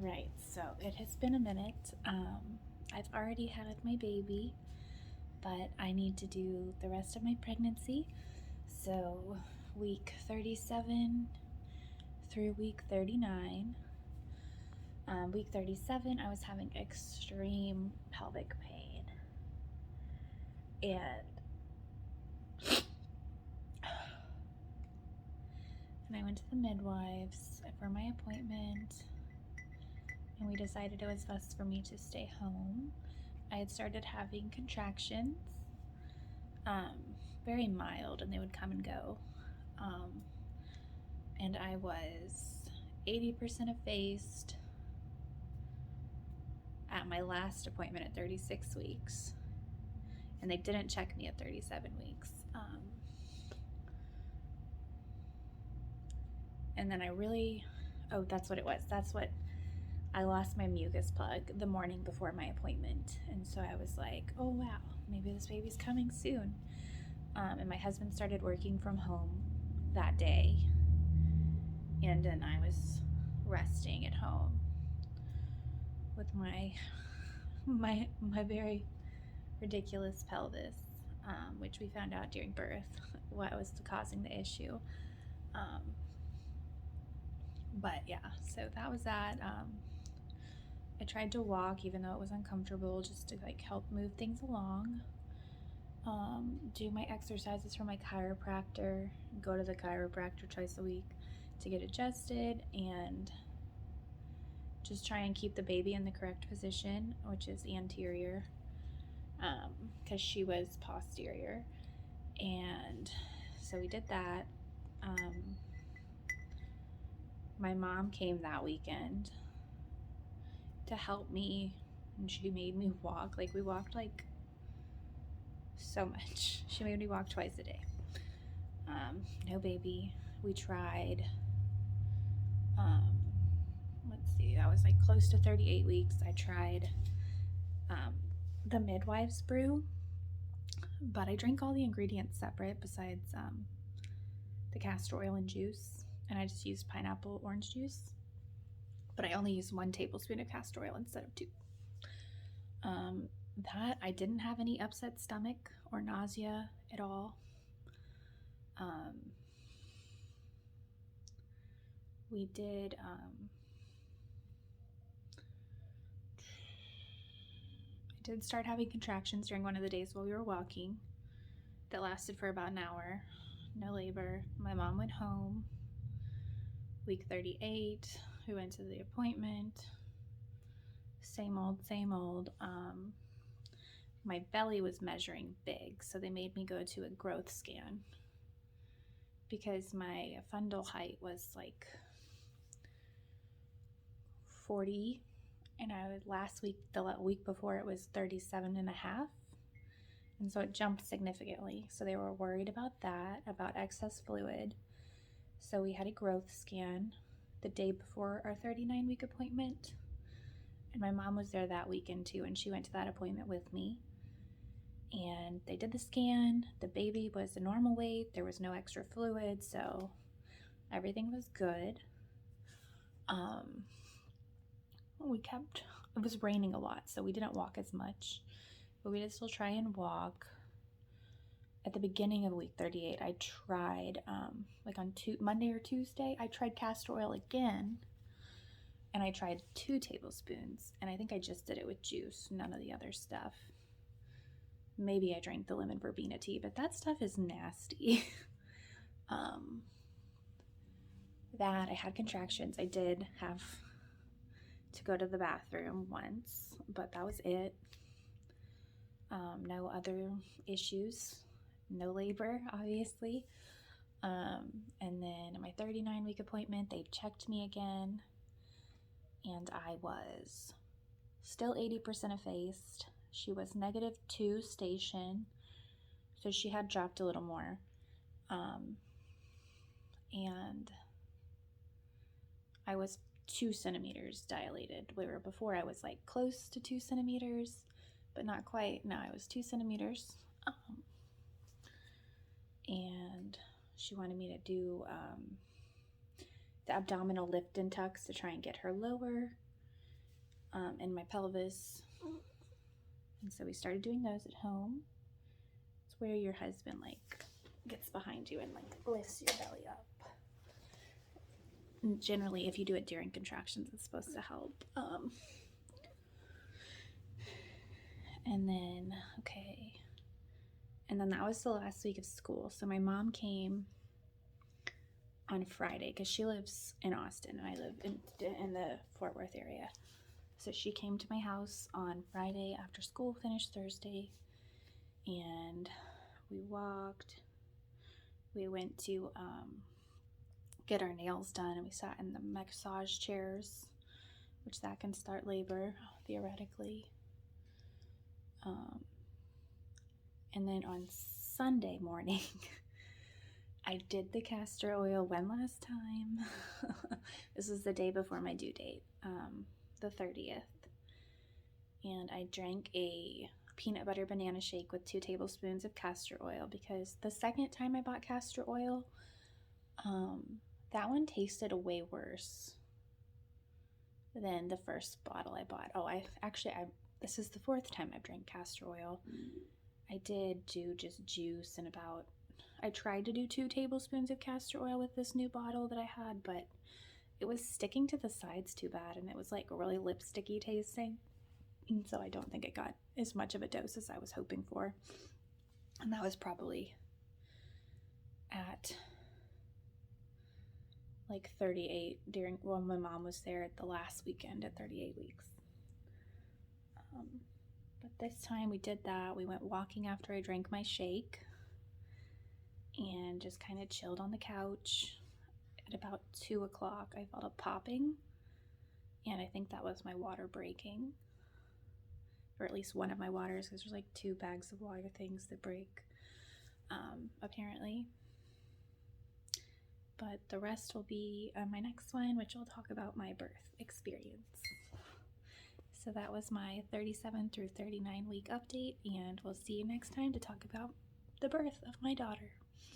right, so it has been a minute. I've already had my baby, but I need to do the rest of my pregnancy. So, week 37 through week 39. Week 37, I was having extreme pelvic pain. And I went to the midwives for my appointment, and we decided it was best for me to stay home. I had started having contractions, very mild, and they would come and go. And I was 80% effaced at my last appointment at 36 weeks. And they didn't check me at 37 weeks. And then that's what it was. I lost my mucus plug the morning before my appointment. And so I was like, oh wow, maybe this baby's coming soon. And my husband started working from home that day. And then I was resting at home with my very ridiculous pelvis, which we found out during birth what was causing the issue. But yeah, so that was that. I tried to walk even though it was uncomfortable, just to help move things along. Do my exercises for my chiropractor, go to the chiropractor twice a week to get adjusted, and just try and keep the baby in the correct position, which is anterior, because she was posterior. And so we did that. My mom came that weekend to help me, and she made me walk. We walked so much. She made me walk twice a day. No baby. We tried, let's see, that was close to 38 weeks. I tried the midwife's brew, but I drank all the ingredients separate besides the castor oil and juice, and I just used pineapple orange juice, but I only used 1 tablespoon of castor oil instead of 2. That I didn't have any upset stomach or nausea at all. We did I did start having contractions during one of the days while we were walking that lasted for about an hour. No labor. My mom went home. Week 38, we went to the appointment. Same old. My belly was measuring big, so they made me go to a growth scan because my fundal height was 40, and the week before, it was 37.5, and so it jumped significantly. So they were worried about that, about excess fluid. So we had a growth scan the day before our 39-week appointment, and my mom was there that weekend too, and she went to that appointment with me. And they did the scan. The baby was a normal weight. There was no extra fluid, so everything was good. It was raining a lot, so we didn't walk as much, but we did still try and walk. At the beginning of week 38, I tried, on Monday or Tuesday, I tried castor oil again, and I tried 2 tablespoons, and I think I just did it with juice, none of the other stuff. Maybe I drank the lemon verbena tea, but that stuff is nasty. That I had contractions. I did have to go to the bathroom once, but that was it. No other issues. No labor, obviously. And then at my 39-week appointment, they checked me again, and I was still 80% effaced. She was -2 station, so she had dropped a little more. And I was 2 centimeters dilated, where before I was close to 2 centimeters, but not quite. No, I was 2 centimeters. And she wanted me to do the abdominal lift and tucks to try and get her lower. and my pelvis. And so we started doing those at home. It's where your husband like gets behind you and like lifts your belly up. And generally, if you do it during contractions, it's supposed to help. And then that was the last week of school. So my mom came on Friday because she lives in Austin and I live in the Fort Worth area. So she came to my house on Friday after school finished Thursday, and we walked. We went to get our nails done, and we sat in the massage chairs, which that can start labor theoretically. And then on Sunday morning, I did the castor oil one last time. This was the day before my due date, the 30th. And I drank a peanut butter banana shake with 2 tablespoons of castor oil because the second time I bought castor oil, that one tasted way worse than the first bottle I bought. This is the 4th time I've drank castor oil. I did do just juice and I tried to do 2 tablespoons of castor oil with this new bottle that I had, but it was sticking to the sides too bad, and it was like really lipsticky tasting. And so I don't think it got as much of a dose as I was hoping for. And that was probably at like 38 when my mom was there at the last weekend at 38 weeks. But this time we did that. We went walking after I drank my shake and just kind of chilled on the couch. At about 2 o'clock, I felt a popping, and I think that was my water breaking, or at least one of my waters, because there's like 2 bags of water things that break, apparently. But the rest will be on my next one, which will talk about my birth experience. So that was my 37 through 39 week update, and we'll see you next time to talk about the birth of my daughter.